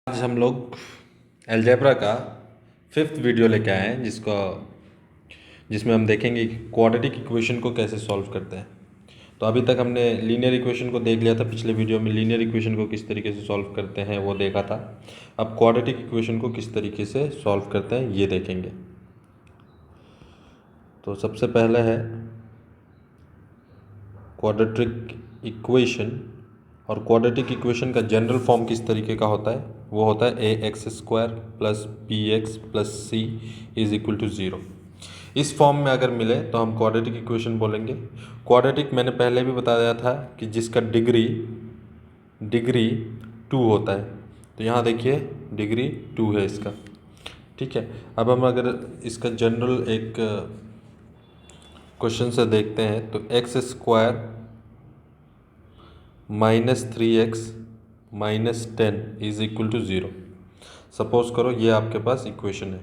आज हम लोग अलजेब्रा का 5th वीडियो लेके आए हैं जिसमें हम देखेंगे कि क्वाड्रेटिक इक्वेशन को कैसे सॉल्व करते हैं। तो अभी तक हमने लीनियर इक्वेशन को देख लिया था, पिछले वीडियो में लीनियर इक्वेशन को किस तरीके से सॉल्व करते हैं वो देखा था। अब क्वाड्रेटिक इक्वेशन को किस तरीके से सॉल्व करते हैं ये देखेंगे। तो सबसे पहले है क्वाड्रेटिक इक्वेशन, और क्वाड्रेटिक इक्वेशन का जनरल फॉर्म किस तरीके का होता है, वो होता है a x square plus b x plus c is equal to zero. इस फॉर्म में अगर मिले तो हम क्वाड्रेटिक इक्वेशन बोलेंगे। क्वाड्रेटिक मैंने पहले भी बताया था कि जिसका डिग्री 2 होता है। तो यहाँ देखिए डिग्री 2 है इसका, ठीक है। अब हम अगर इसका जनरल एक क्वेश्चन से देखते हैं तो X square -3x -10 is equal to zero. Suppose करो ये आपके पास इक्वेशन है,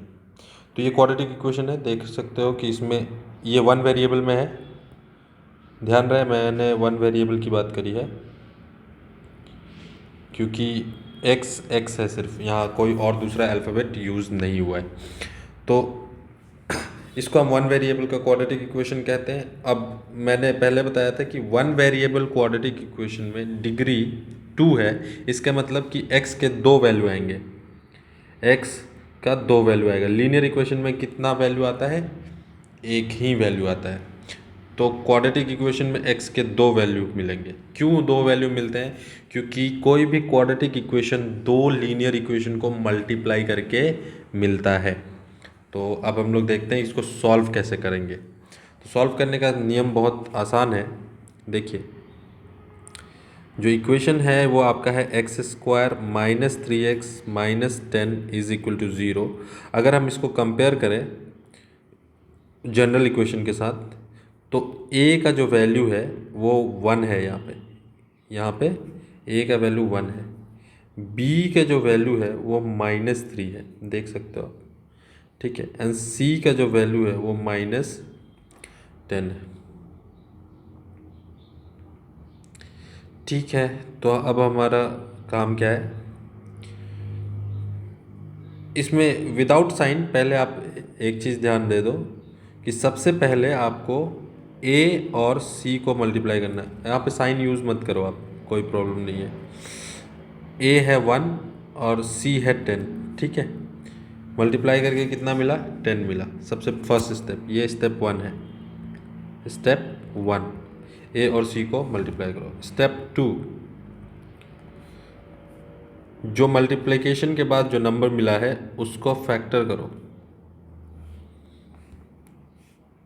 तो ये क्वाड्रेटिक इक्वेशन है। देख सकते हो कि इसमें ये वन वेरिएबल में है। ध्यान रहे मैंने वन वेरिएबल की बात करी है क्योंकि x है, सिर्फ यहाँ कोई और दूसरा अल्फ़ाबेट यूज़ नहीं हुआ है। तो इसको हम वन वेरिएबल का क्वाड्रेटिक इक्वेशन कहते हैं। अब मैंने पहले बताया था कि वन वेरिएबल क्वाड्रेटिक इक्वेशन में डिग्री 2 है। इसका मतलब कि x के 2 वैल्यू आएंगे, x का 2 वैल्यू आएगा। लीनियर इक्वेशन में कितना वैल्यू आता है, एक ही वैल्यू आता है। तो क्वाड्रेटिक इक्वेशन में x के 2 वैल्यू मिलेंगे। क्यों 2 वैल्यू मिलते हैं? क्योंकि कोई भी क्वाड्रेटिक इक्वेशन 2 लीनियर इक्वेशन को मल्टीप्लाई करके मिलता है। तो अब हम लोग देखते हैं इसको सॉल्व कैसे करेंगे। तो सॉल्व करने का नियम बहुत आसान है। देखिए जो इक्वेशन है वो आपका है X square -3x -10 is equal to zero. अगर हम इसको कंपेयर करें जनरल इक्वेशन के साथ तो a का जो वैल्यू है वो 1 है। यहाँ पे a का वैल्यू 1 है, b का जो वैल्यू है वो -3 है, देख सकते हो आप, ठीक है। एंड c का जो वैल्यू है वो -10 है, ठीक है। तो अब हमारा काम क्या है, इसमें विदाउट साइन पहले आप एक चीज़ ध्यान दे दो कि सबसे पहले आपको a और c को मल्टीप्लाई करना है। यहाँ पे साइन यूज़ मत करो आप, कोई प्रॉब्लम नहीं है। a है 1 और c है 10, ठीक है। मल्टीप्लाई करके कितना मिला, 10 मिला। सबसे फर्स्ट स्टेप, ये स्टेप 1 है। स्टेप 1 a और c को मल्टीप्लाई करो। स्टेप 2, जो मल्टीप्लिकेशन के बाद जो नंबर मिला है उसको फैक्टर करो।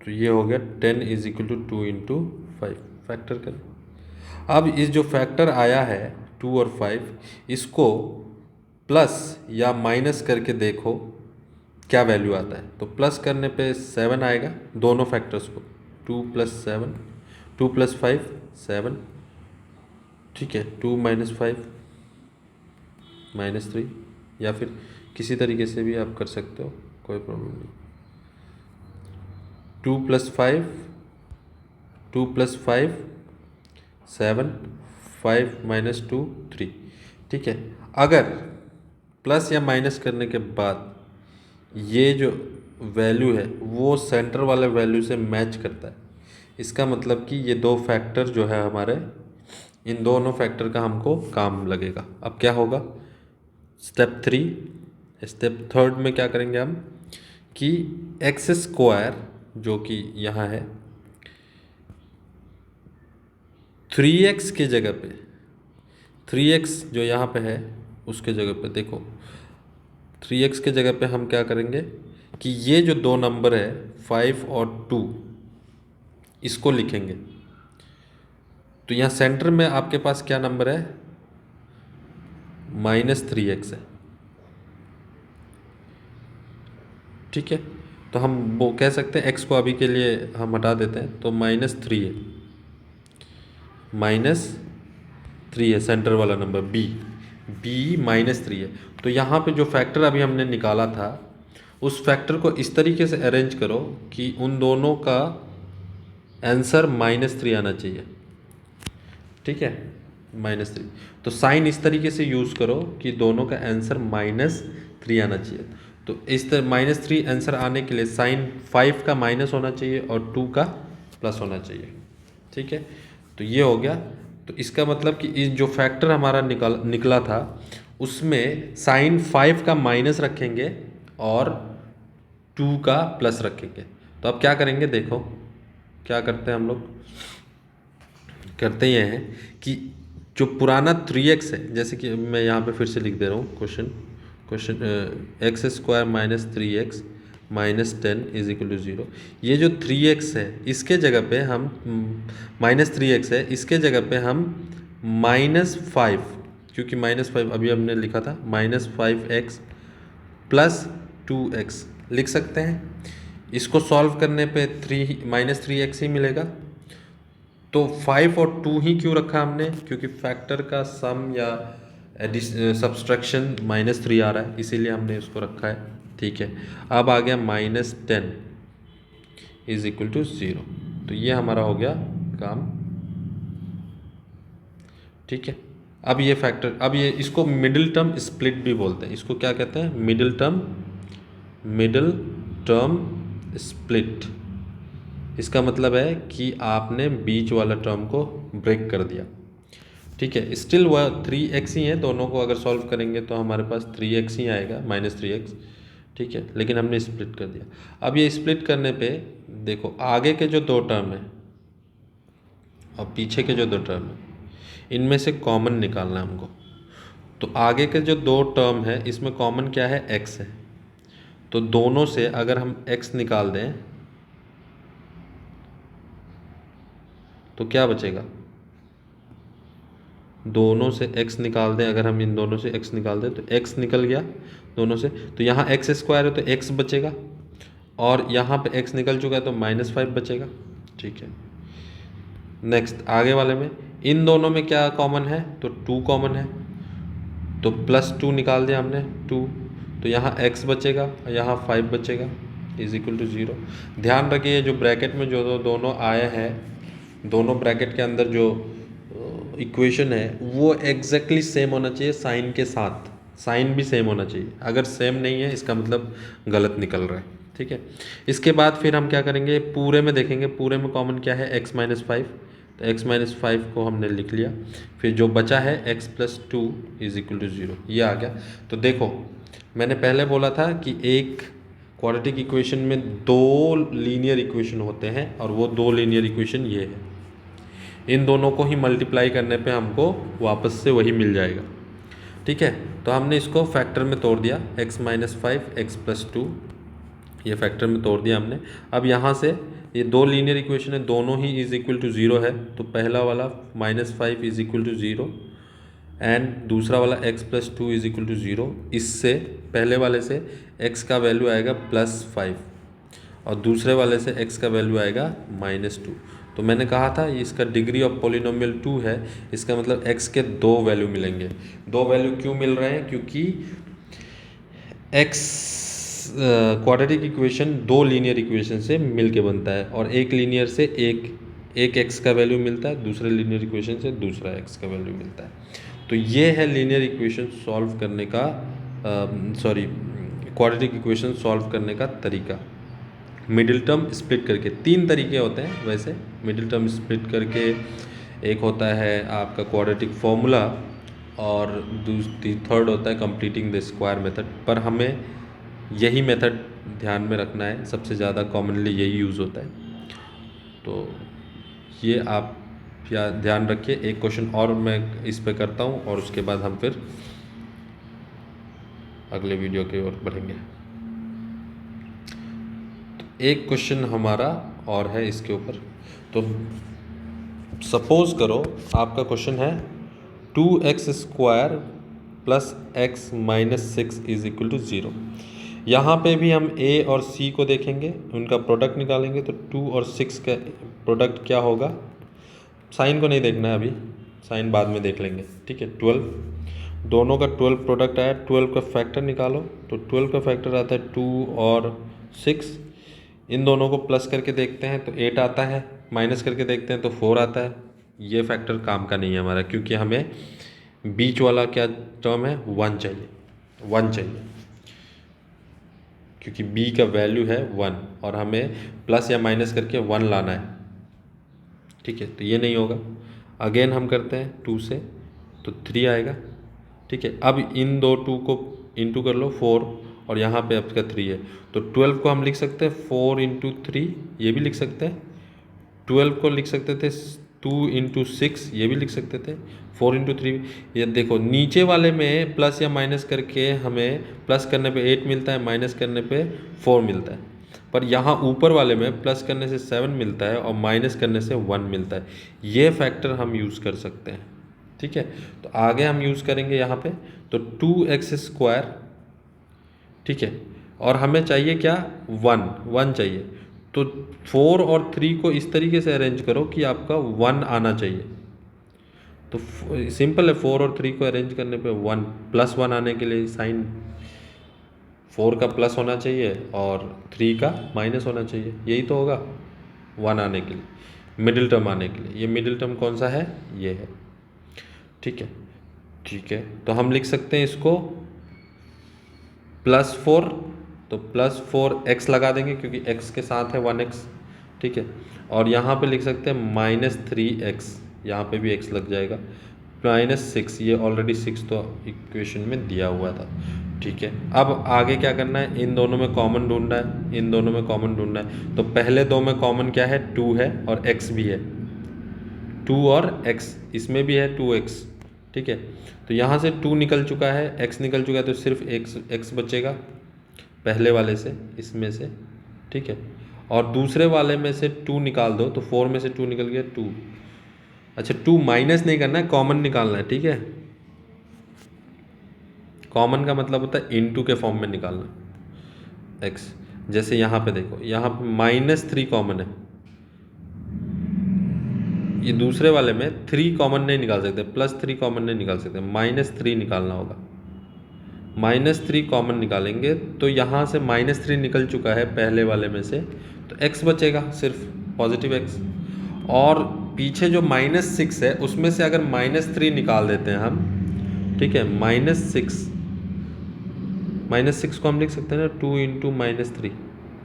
तो ये हो गया 10 is equal to 2 into 5, factor करें। अब इस जो फैक्टर आया है 2 और 5, इसको प्लस या माइनस करके देखो क्या वैल्यू आता है। तो प्लस करने पे 7 आएगा, दोनों फैक्टर्स को 2 + 7, 2 + 5 7, ठीक है। 2 - 5 -3, या फिर किसी तरीके से भी आप कर सकते हो, कोई प्रॉब्लम नहीं। 2 + 5 2 + 5 7, 5 - 2 3, ठीक है। अगर प्लस या माइनस करने के बाद ये जो वैल्यू है वो सेंटर वाले वैल्यू से मैच करता है, इसका मतलब कि ये दो फैक्टर जो है हमारे, इन दोनों फैक्टर का हमको काम लगेगा। अब क्या होगा, स्टेप 3, स्टेप 3 में क्या करेंगे हम कि एक्स स्क्वायर जो कि यहाँ है 3x के जगह पे, 3x जो यहाँ पे है उसके जगह पे देखो, 3x के जगह पे हम क्या करेंगे कि ये जो दो नंबर है 5 और 2 इसको लिखेंगे। तो यहाँ सेंटर में आपके पास क्या नंबर है, -3x है, ठीक है। तो हम वो कह सकते हैं x को अभी के लिए हम हटा देते हैं, तो -3 है, -3 है सेंटर वाला नंबर b -3 है। तो यहाँ पे जो फैक्टर अभी हमने निकाला था उस फैक्टर को इस तरीके से अरेंज करो कि उन दोनों का आंसर -3 आना चाहिए, ठीक है। -3। तो साइन इस तरीके से यूज़ करो कि दोनों का आंसर -3 आना चाहिए। तो इस तरह -3 आंसर आने के लिए साइन 5 का माइनस होना चाहिए और 2 का प्लस होना चाहिए। ठीक है, तो ये हो गया। तो इसका मतलब कि इस जो फैक्टर हमारा निकला था उसमें साइन 5 का माइनस रखेंगे और 2 का प्लस रखेंगे। तो अब क्या करेंगे, देखो क्या करते हैं हम लोग। करते ये हैं कि जो पुराना 3x है, जैसे कि मैं यहाँ पे फिर से लिख दे रहा हूँ question x² minus 3x minus 10 is equal to 0। ये जो 3x है इसके जगह पे हम -3x है, इसके जगह पे हम -5, क्योंकि -5 अभी हमने लिखा था, -5x प्लस 2x लिख सकते हैं। इसको सॉल्व करने पे -3x ही मिलेगा। तो 5 और 2 ही क्यों रखा हमने, क्योंकि फैक्टर का सम या सब्सट्रैक्शन -3 आ रहा है, इसीलिए हमने इसको रखा है। ठीक है, अब आ गया -10 इज इक्वल टू 0। तो ये हमारा हो गया काम। ठीक है, अब ये फैक्टर, अब ये इसको मिडिल टर्म स्प्लिट भी बोलते हैं। इसको क्या कहते हैं, मिडिल टर्म स्प्लिट। इसका मतलब है कि आपने बीच वाला टर्म को ब्रेक कर दिया। ठीक है, स्टिल वह 3x ही है, दोनों को अगर सॉल्व करेंगे तो हमारे पास 3x ही आएगा, -3x। ठीक है, लेकिन हमने स्प्लिट कर दिया। अब ये स्प्लिट करने पे देखो आगे के जो दो टर्म है और पीछे के जो दो टर्म है, इनमें से कॉमन निकालना है हमको। तो आगे के जो दो टर्म है इसमें कॉमन क्या है, x है। तो दोनों से अगर हम x निकाल दें तो क्या बचेगा, दोनों से x निकाल दें, अगर हम इन दोनों से x निकाल दें तो x निकल गया दोनों से। तो यहाँ x² है तो x बचेगा, और यहाँ पे x निकल चुका है तो -5 बचेगा। ठीक है, नेक्स्ट आगे वाले में इन दोनों में क्या कॉमन है, तो 2 कॉमन है, तो +2 निकाल दिया हमने 2। तो यहाँ x बचेगा और यहाँ 5 बचेगा इज इक्वल टू 0। ध्यान रखिए जो ब्रैकेट में जो दोनों आए हैं, दोनों ब्रैकेट के अंदर जो इक्वेशन है वो एग्जैक्टली सेम होना चाहिए साइन के साथ, साइन भी सेम होना चाहिए। अगर सेम नहीं है इसका मतलब गलत निकल रहा है। ठीक है, इसके बाद फिर हम क्या करेंगे, पूरे में देखेंगे, पूरे में कॉमन क्या है, x-5। तो x-5 को हमने लिख लिया, फिर जो बचा है x + 2 इज इक्वल टू 0, ये आ गया। तो देखो मैंने पहले बोला था कि एक क्वाड्रेटिक इक्वेशन में 2 लीनियर इक्वेशन होते हैं और वो 2 लीनियर इक्वेशन ये है। इन दोनों को ही मल्टीप्लाई करने पे हमको वापस से वही मिल जाएगा। ठीक है, तो हमने इसको फैक्टर में तोड़ दिया, x-5 x + 2, ये फैक्टर में तोड़ दिया हमने। अब यहाँ से ये 2 लीनियर इक्वेशन है, दोनों ही इज इक्वल टू 0 है। तो पहला वाला -5 इज इक्वल टू 0 एंड दूसरा वाला x + 2 इज इक्वल टू 0। इससे पहले वाले से x का वैल्यू आएगा +5 और दूसरे वाले से x का वैल्यू आएगा -2। तो मैंने कहा था इसका डिग्री ऑफ पॉलिनोमियल 2 है, इसका मतलब x के 2 वैल्यू मिलेंगे। 2 वैल्यू क्यों मिल रहे हैं, क्योंकि x quadratic equation 2 linear equation से मिल के बनता है, और एक लीनियर से एक x का वैल्यू मिलता है, दूसरे लीनियर इक्वेशन से दूसरा x का वैल्यू मिलता है। तो ये है लीनियर इक्वेशन सॉल्व करने का क्वाड्रेटिक इक्वेशन सॉल्व करने का तरीका। मिडिल टर्म स्प्लिट करके 3 तरीके होते हैं वैसे, मिडिल टर्म स्प्लिट करके एक होता है आपका क्वाड्रेटिक फॉर्मूला, और थर्ड होता है कंप्लीटिंग द स्क्वायर मेथड। पर हमें यही मेथड ध्यान में रखना है, सबसे ज़्यादा कॉमनली यही यूज़ होता है। तो ये आप या ध्यान रखिए। एक क्वेश्चन और मैं इस पे करता हूँ और उसके बाद हम फिर अगले वीडियो की ओर बढ़ेंगे। तो एक क्वेश्चन हमारा और है इसके ऊपर। तो सपोज करो आपका क्वेश्चन है 2x² + x - 6 is equal to 0। यहाँ पे भी हम a और c को देखेंगे, उनका प्रोडक्ट निकालेंगे। तो 2 और 6 का प्रोडक्ट क्या होगा, साइन को नहीं देखना है अभी, साइन बाद में देख लेंगे। ठीक है, 12, दोनों का 12 प्रोडक्ट आया, 12 का फैक्टर निकालो। तो 12 का फैक्टर आता है 2 और 6। इन दोनों को प्लस करके देखते हैं तो 8 आता है, माइनस करके देखते हैं तो 4 आता है। ये फैक्टर काम का नहीं है हमारा, क्योंकि हमें बीच वाला क्या टर्म है, 1 चाहिए, 1 चाहिए, क्योंकि b का वैल्यू है 1 और हमें प्लस या माइनस करके 1 लाना है। ठीक है, तो ये नहीं होगा। अगेन हम करते हैं 2 से, तो 3 आएगा। ठीक है, अब इन दो 2 को इंटू कर लो 4, और यहाँ पे आपका 3 है, तो 12 को हम लिख सकते हैं 4 इंटू 3, ये भी लिख सकते हैं। 12 को लिख सकते थे 2 इंटू 6, ये भी लिख सकते थे। 4 इंटू 3, ये देखो नीचे वाले में प्लस या माइनस करके हमें प्लस करने पे 8 मिलता है, माइनस करने पे 4 मिलता है, पर यहाँ ऊपर वाले में प्लस करने से 7 मिलता है और माइनस करने से 1 मिलता है। ये फैक्टर हम यूज़ कर सकते हैं। ठीक है, तो आगे हम यूज़ करेंगे यहाँ पे, तो 2x²। ठीक है, और हमें चाहिए क्या, 1 चाहिए, तो 4 और 3 को इस तरीके से अरेंज करो कि आपका 1 आना चाहिए। तो सिंपल है, 4 और 3 को अरेंज करने पे 1 प्लस 1 आने के लिए साइन 4 का प्लस होना चाहिए और 3 का माइनस होना चाहिए, यही तो होगा 1 आने के लिए, मिडिल टर्म आने के लिए। ये मिडिल टर्म कौन सा है, ये है। ठीक है, ठीक है, तो हम लिख सकते हैं इसको +4, तो +4x लगा देंगे क्योंकि x के साथ है 1x। ठीक है, और यहाँ पे लिख सकते हैं -3x, यहाँ पे भी x लग जाएगा, -6, ये ऑलरेडी 6 तो इक्वेशन में दिया हुआ था। ठीक है, अब आगे क्या करना है, इन दोनों में कॉमन ढूंढना है, इन दोनों में कॉमन ढूंढना है। तो पहले दो में कॉमन क्या है, 2 है और x भी है, 2 और x, इसमें भी है 2x। ठीक है, तो यहाँ से 2 निकल चुका है, x निकल चुका है, तो सिर्फ x बचेगा पहले वाले से, इसमें से। ठीक है, और दूसरे वाले में से 2 निकाल दो, तो 4 में से 2 निकल गया 2। अच्छा, 2 माइनस नहीं करना है, कॉमन निकालना है। ठीक है, कॉमन का मतलब होता है इनटू के फॉर्म में निकालना x। जैसे यहाँ पे देखो, यहाँ पे -3 कॉमन है, ये दूसरे वाले में 3 कॉमन नहीं निकाल सकते, +3 कॉमन नहीं निकाल सकते, -3 निकालना होगा। -3 कॉमन निकालेंगे तो यहाँ से -3 निकल चुका है पहले वाले में से, तो x बचेगा सिर्फ पॉजिटिव x। और पीछे जो -6 है उसमें से अगर -3 निकाल देते हैं हम, ठीक है, -6 को हम लिख सकते हैं ना, 2 इंटू -3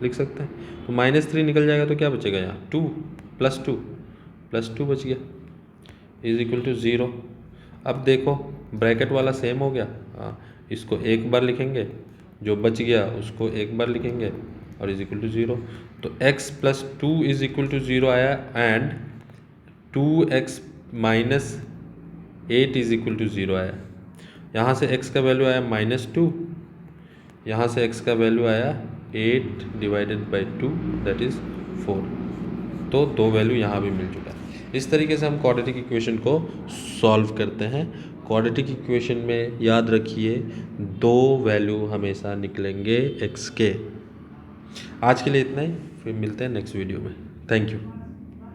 लिख सकते हैं, तो -3 निकल जाएगा तो क्या बचेगा यहाँ, 2 + 2 बच गया, = 0। अब देखो ब्रैकेट वाला सेम हो गया, हाँ, इसको एक बार लिखेंगे, जो बच गया उसको एक बार लिखेंगे और = 0। तो x + 2 = 0 आया, एंड 2x - 8 = 0 आया। यहाँ से x का वैल्यू आया -2, यहाँ से x का वैल्यू आया 8 / 2 दैट इज़ 4। तो 2 वैल्यू यहाँ भी मिल चुका है। इस तरीके से हम क्वाड्रेटिक इक्वेशन को सॉल्व करते हैं। क्वाड्रेटिक इक्वेशन में याद रखिए 2 वैल्यू हमेशा निकलेंगे x के। आज के लिए इतना ही, फिर मिलते हैं नेक्स्ट वीडियो में। Thank you.